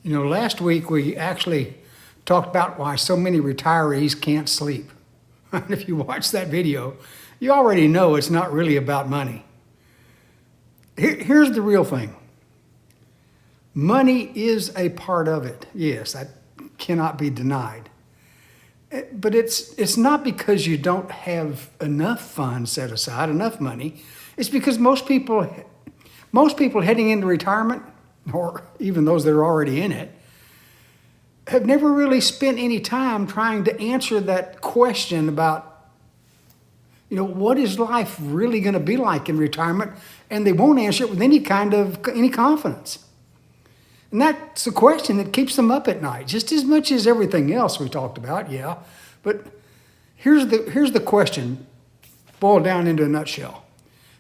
You know, last week we actually talked about why so many retirees can't sleep. And if you watch that video, you already know it's not really about money. Here's the real thing. Money is a part of it. Yes, that cannot be denied. But it's not because you don't have enough funds set aside, enough money. It's because most people heading into retirement, or even those that are already in it, have never really spent any time trying to answer that question about, what is life really going to be like in retirement? And they won't answer it with any confidence. And that's the question that keeps them up at night, just as much as everything else we talked about, yeah. But here's the question, boiled down into a nutshell.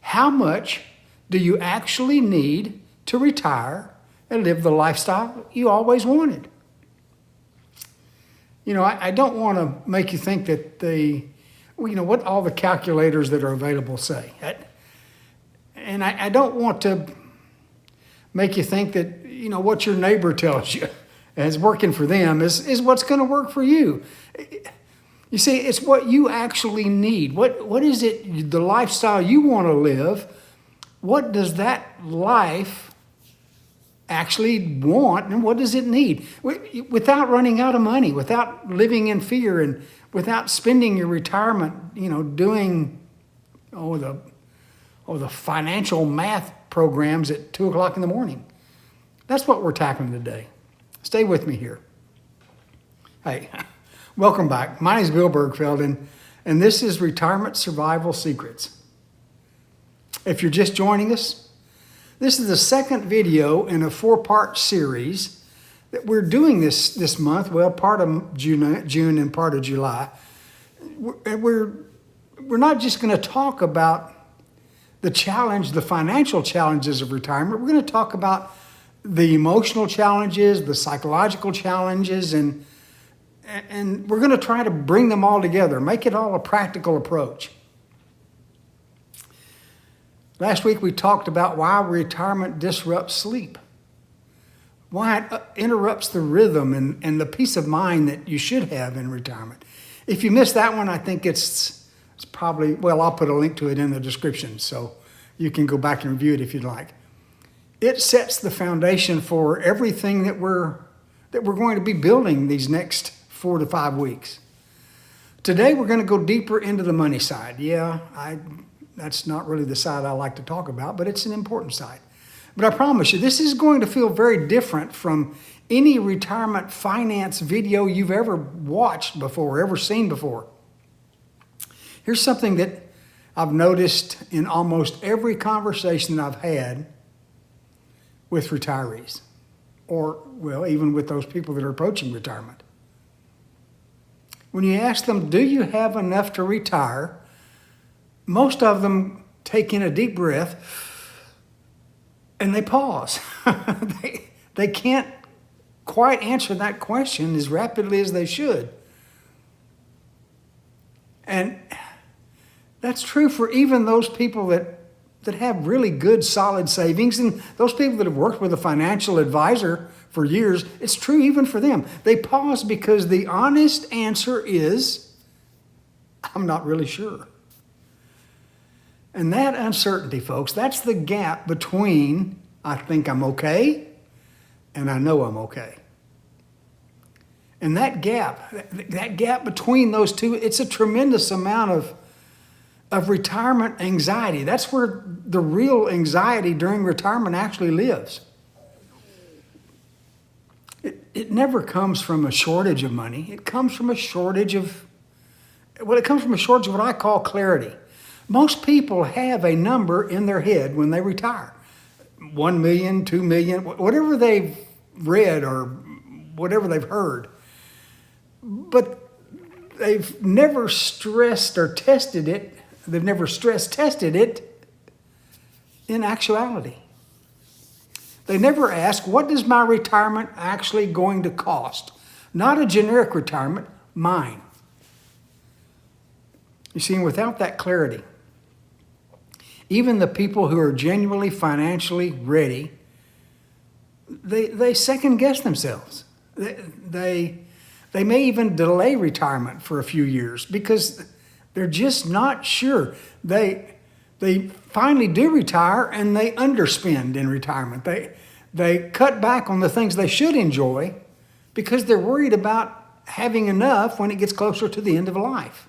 How much do you actually need to retire and live the lifestyle you always wanted? I don't want to make you think that what all the calculators that are available say. And I don't want to make you think that, what your neighbor tells you is working for them is what's going to work for you. You see, it's what you actually need. What is it, the lifestyle you want to live? What does that life actually want, and what does it need? Without running out of money, without living in fear, and without spending your retirement, doing the financial math programs at 2 o'clock in the morning. That's what we're tackling today. Stay with me here. Hey, welcome back. My name is Bill Bergfeld, and this is Retirement Survival Secrets. If you're just joining us, this is the second video in a 4-part series that we're doing this month. Well, part of June and part of July. We're not just going to talk about the financial challenges of retirement. We're going to talk about the emotional challenges, the psychological challenges, and we're going to try to bring them all together, make it all a practical approach. Last week we talked about why retirement disrupts sleep, why it interrupts the rhythm and the peace of mind that you should have in retirement. If you missed that one, I think it's probably, I'll put a link to it in the description so you can go back and review it if you'd like. It sets the foundation for everything that we're going to be building these next 4 to 5 weeks. Today we're going to go deeper into the money side. Yeah, that's not really the side I like to talk about, but it's an important side. But I promise you, this is going to feel very different from any retirement finance video you've ever watched before, ever seen before. Here's something that I've noticed in almost every conversation I've had with retirees, or, even with those people that are approaching retirement. When you ask them, do you have enough to retire? Most of them take in a deep breath and they pause. They can't quite answer that question as rapidly as they should. And that's true for even those people that have really good, solid savings, and those people that have worked with a financial advisor for years. It's true even for them. They pause because the honest answer is, I'm not really sure. And that uncertainty, folks, that's the gap between I think I'm okay and I know I'm okay. And that gap between those two, it's a tremendous amount of retirement anxiety. That's where the real anxiety during retirement actually lives. It never comes from a shortage of money. It comes from a shortage of what I call clarity. Most people have a number in their head when they retire. 1 million, 2 million, whatever they've read or whatever they've heard. But they've never stressed or tested it. They've never stress tested it in actuality. They never ask, what is my retirement actually going to cost? Not a generic retirement, mine. You see, without that clarity, even the people who are genuinely financially ready they second guess themselves. They may even delay retirement for a few years because they're just not sure. They finally do retire and they underspend in retirement. They cut back on the things they should enjoy because they're worried about having enough when it gets closer to the end of life.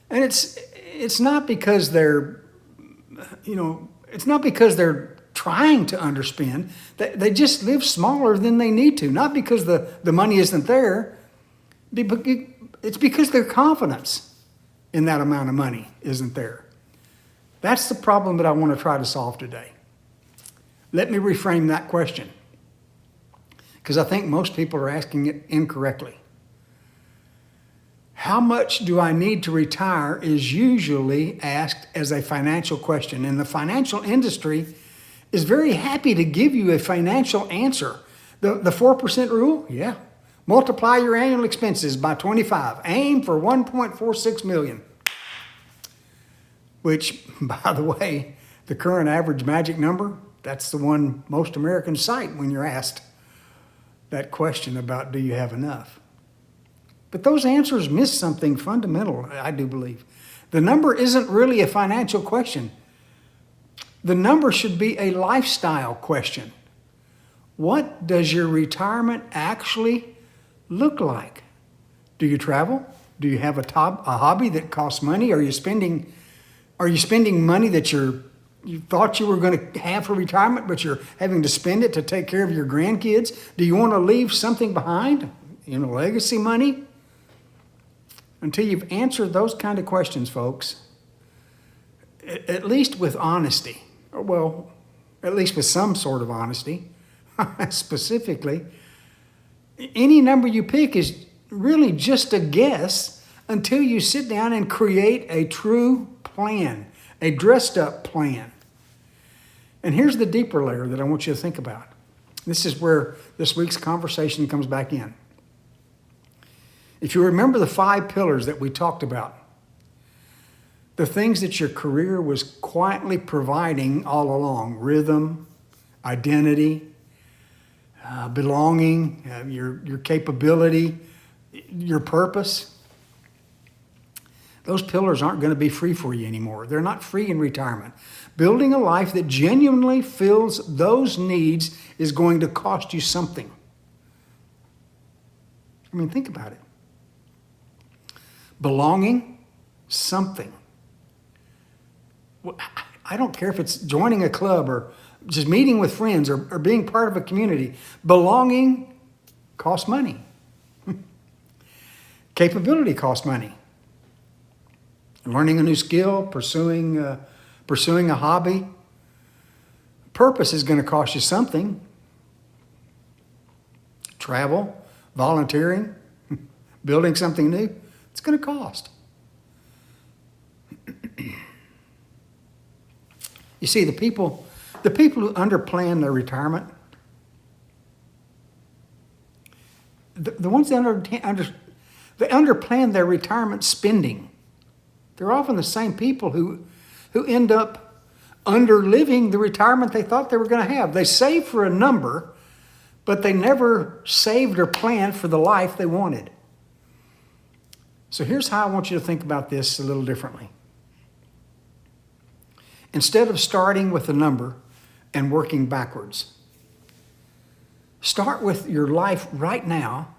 And it's not because they're trying to underspend. They just live smaller than they need to, not because the money isn't there. It's because their confidence in that amount of money isn't there. That's the problem that I want to try to solve today. Let me reframe that question, because I think most people are asking it incorrectly. How much do I need to retire is usually asked as a financial question, and the financial industry is very happy to give you a financial answer. The 4% rule, yeah. Multiply your annual expenses by 25. Aim for 1.46 million. Which, by the way, the current average magic number, that's the one most Americans cite when you're asked that question about do you have enough. But those answers miss something fundamental, I do believe. The number isn't really a financial question. The number should be a lifestyle question. What does your retirement actually look like? Do you travel? Do you have a hobby that costs money? Are you spending money that you thought you were going to have for retirement, but you're having to spend it to take care of your grandkids? Do you want to leave something behind? Legacy money? Until you've answered those kind of questions, folks, at least with honesty, well, at least with some sort of honesty, specifically, any number you pick is really just a guess until you sit down and create a true plan, a dressed up plan. And here's the deeper layer that I want you to think about. This is where this week's conversation comes back in. If you remember the 5 pillars that we talked about, the things that your career was quietly providing all along: rhythm, identity, belonging, your capability, your purpose. Those pillars aren't going to be free for you anymore. They're not free in retirement. Building a life that genuinely fills those needs is going to cost you something. I mean, think about it. Belonging, something. I don't care if it's joining a club or just meeting with friends or being part of a community. Belonging costs money. Capability costs money. Learning a new skill, pursuing a hobby. Purpose is going to cost you something. Travel, volunteering, building something new. It's going to cost. You see, the people who underplan their retirement, the ones that they underplan their retirement spending, they're often the same people who end up underliving the retirement they thought they were going to have. They save for a number, but they never saved or planned for the life they wanted. So here's how I want you to think about this a little differently. Instead of starting with a number and working backwards, start with your life right now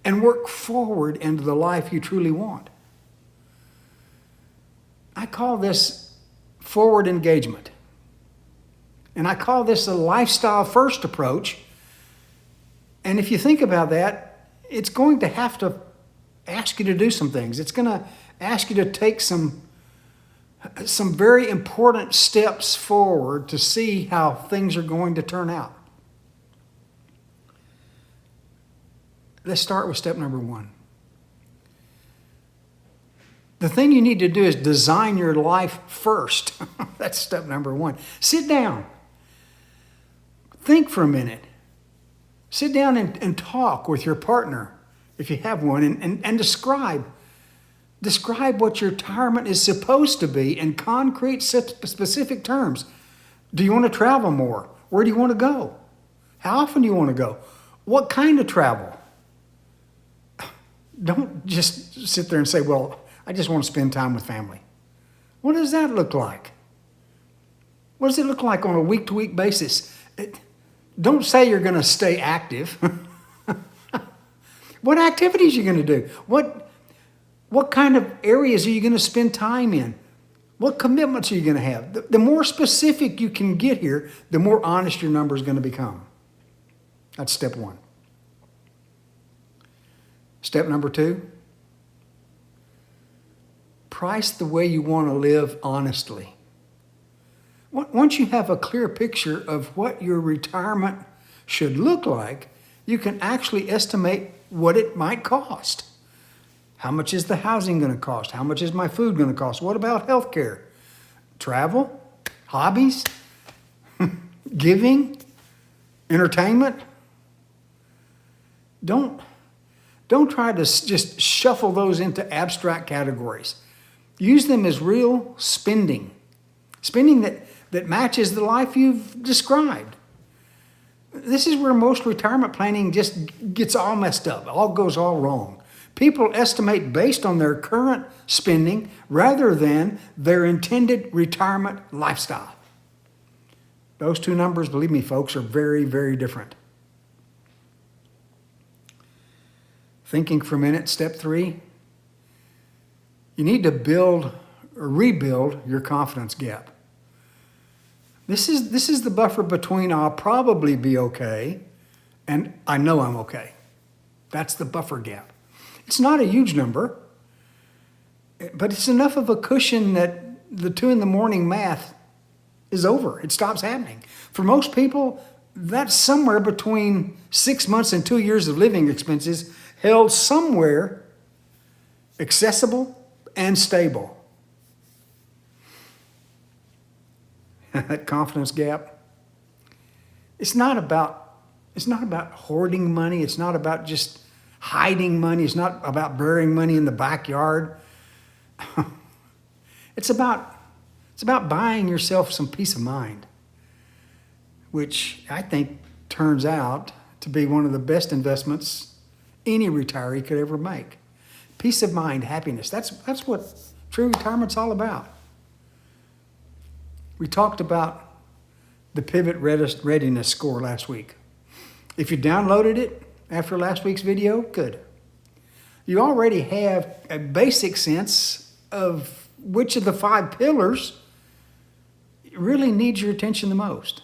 and work forward into the life you truly want. I call this forward engagement. And I call this a lifestyle first approach. And if you think about that, it's going to have to ask you to do some things. It's going to ask you to take some very important steps forward to see how things are going to turn out. Let's start with step number 1. The thing you need to do is design your life first. That's step number 1. Sit down. Think for a minute. Sit down and talk with your partner, if you have one, and describe what your retirement is supposed to be in concrete, specific terms. Do you want to travel more? Where do you want to go? How often do you want to go? What kind of travel? Don't just sit there and say, well, I just want to spend time with family. What does that look like? What does it look like on a week-to-week basis? Don't say you're going to stay active. What activities are you going to do? What kind of areas are you going to spend time in? What commitments are you going to have? The more specific you can get here, the more honest your number is going to become. That's step one. Step number two, price the way you want to live honestly. Once you have a clear picture of what your retirement should look like, you can actually estimate what it might cost. How much is the housing going to cost? How much is my food going to cost? What about health care? Travel? Hobbies? Giving? Entertainment? Don't try to just shuffle those into abstract categories. Use them as real spending. Spending that matches the life you've described. This is where most retirement planning just gets all messed up. All goes all wrong. People estimate based on their current spending rather than their intended retirement lifestyle. Those two numbers, believe me, folks, are very, very different. Thinking for a minute, step three, you need to build or rebuild your confidence gap. This is the buffer between I'll probably be okay and I know I'm okay. That's the buffer gap. It's not a huge number, but it's enough of a cushion that the 2 a.m. math is over. It stops happening. For most people, that's somewhere between 6 months and 2 years of living expenses held somewhere accessible and stable. That confidence gap. It's not about hoarding money. It's not about just hiding money. It's not about burying money in the backyard. It's about buying yourself some peace of mind, which I think turns out to be one of the best investments any retiree could ever make. Peace of mind, happiness. That's what true retirement's all about. We talked about the Pivot Readiness Score last week. If you downloaded it after last week's video, good. You already have a basic sense of which of the 5 pillars really needs your attention the most.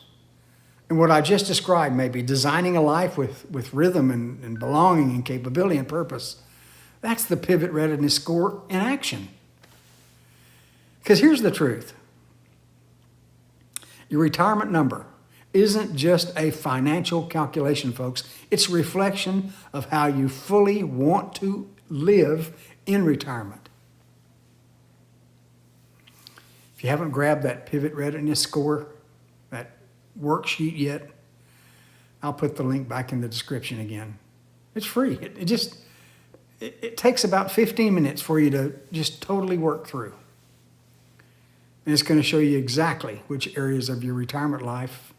And what I just described, maybe designing a life with rhythm and belonging and capability and purpose, that's the Pivot Readiness Score in action. Because here's the truth. Your retirement number isn't just a financial calculation, folks. It's a reflection of how you fully want to live in retirement. If you haven't grabbed that Pivot Readiness Score, that worksheet yet, I'll put the link back in the description again. It's free. It takes about 15 minutes for you to just totally work through. And it's going to show you exactly which areas of your retirement life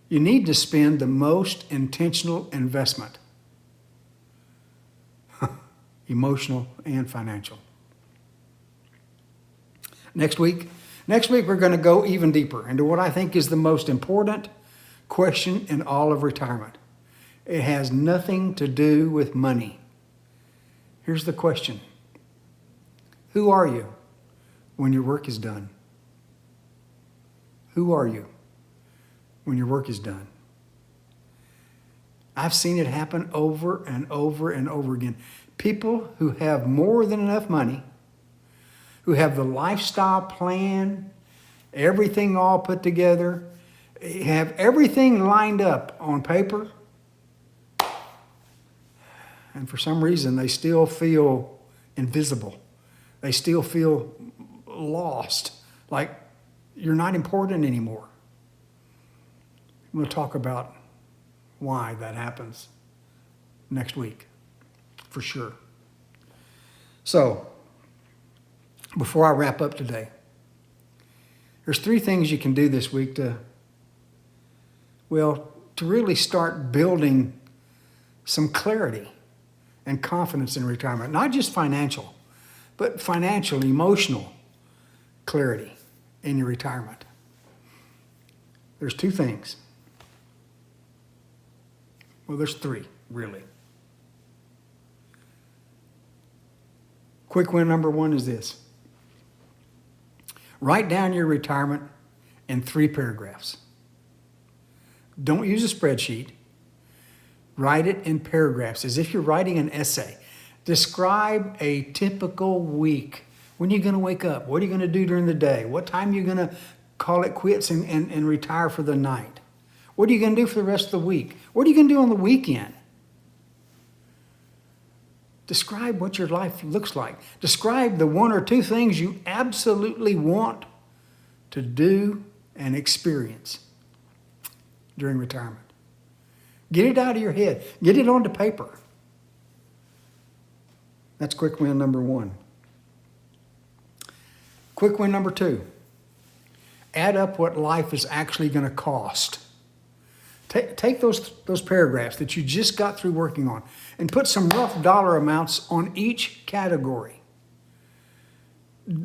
you need to spend the most intentional investment, emotional and financial. Next week we're going to go even deeper into what I think is the most important question in all of retirement. It has nothing to do with money. Here's the question. Who are you when your work is done? Who are you when your work is done? I've seen it happen over and over and over again. People who have more than enough money, who have the lifestyle plan, everything all put together, have everything lined up on paper, and for some reason they still feel invisible. They still feel lost, like you're not important anymore. We'll talk about why that happens next week, for sure. So, before I wrap up today, there's 3 things you can do this week to to really start building some clarity and confidence in retirement. Not just financial, but financial, emotional clarity in your retirement. There's two things. Well, there's three, really. Quick win number one is this. Write down your retirement in 3 paragraphs. Don't use a spreadsheet. Write it in paragraphs, as if you're writing an essay. Describe a typical week. When are you going to wake up? What are you going to do during the day? What time are you going to call it quits and retire for the night? What are you going to do for the rest of the week? What are you going to do on the weekend? Describe what your life looks like. Describe the 1 or 2 things you absolutely want to do and experience during retirement. Get it out of your head. Get it onto paper. That's quick win number 1. Quick win number 2. Add up what life is actually going to cost. Take those paragraphs that you just got through working on and put some rough dollar amounts on each category.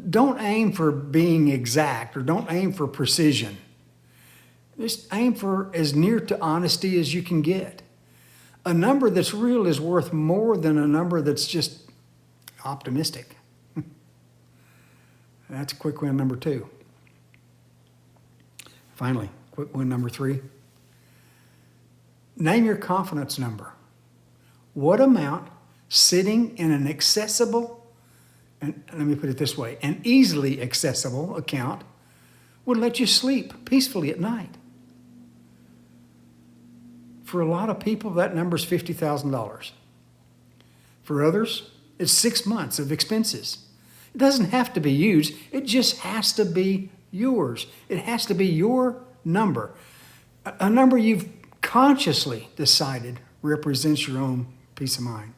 Don't aim for being exact or don't aim for precision. Just aim for as near to honesty as you can get. A number that's real is worth more than a number that's just optimistic. That's quick win number 2. Finally, quick win number 3. Name your confidence number. What amount sitting in an accessible, and let me put it this way, an easily accessible account would let you sleep peacefully at night? For a lot of people, that number is $50,000. For others, it's 6 months of expenses. It doesn't have to be used. It just has to be yours. It has to be your number. A number you've consciously decided represents your own peace of mind.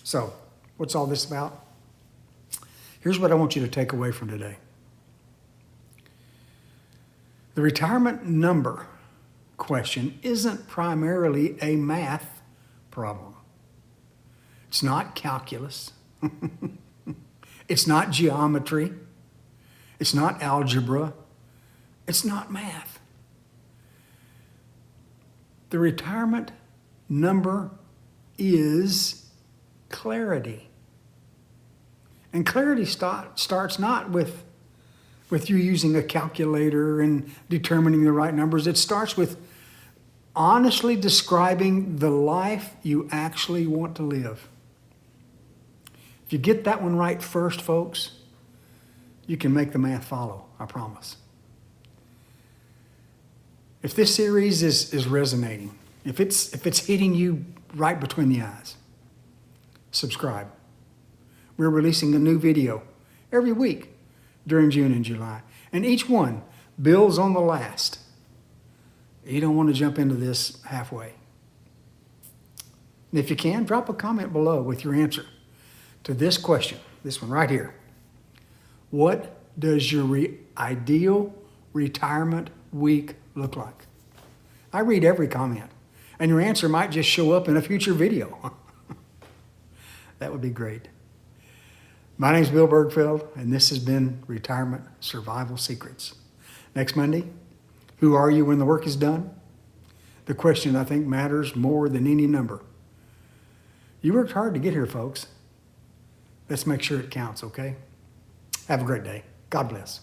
So, what's all this about? Here's what I want you to take away from today. The retirement number question isn't primarily a math problem. It's not calculus. It's not geometry. It's not algebra. It's not math. The retirement number is clarity. And clarity starts not with you using a calculator and determining the right numbers. It starts with honestly describing the life you actually want to live. If you get that one right first, folks, you can make the math follow, I promise. If this series is resonating, if it's hitting you right between the eyes, subscribe. We're releasing a new video every week during June and July, and each one builds on the last. You don't want to jump into this halfway. And if you can, drop a comment below with your answer to this question, this one right here. What does your ideal retirement week look like? I read every comment, and your answer might just show up in a future video. That would be great. My name's Bill Bergfeld, and this has been Retirement Survival Secrets. Next Monday, who are you when the work is done? The question I think matters more than any number. You worked hard to get here, folks. Let's make sure it counts, okay? Have a great day. God bless.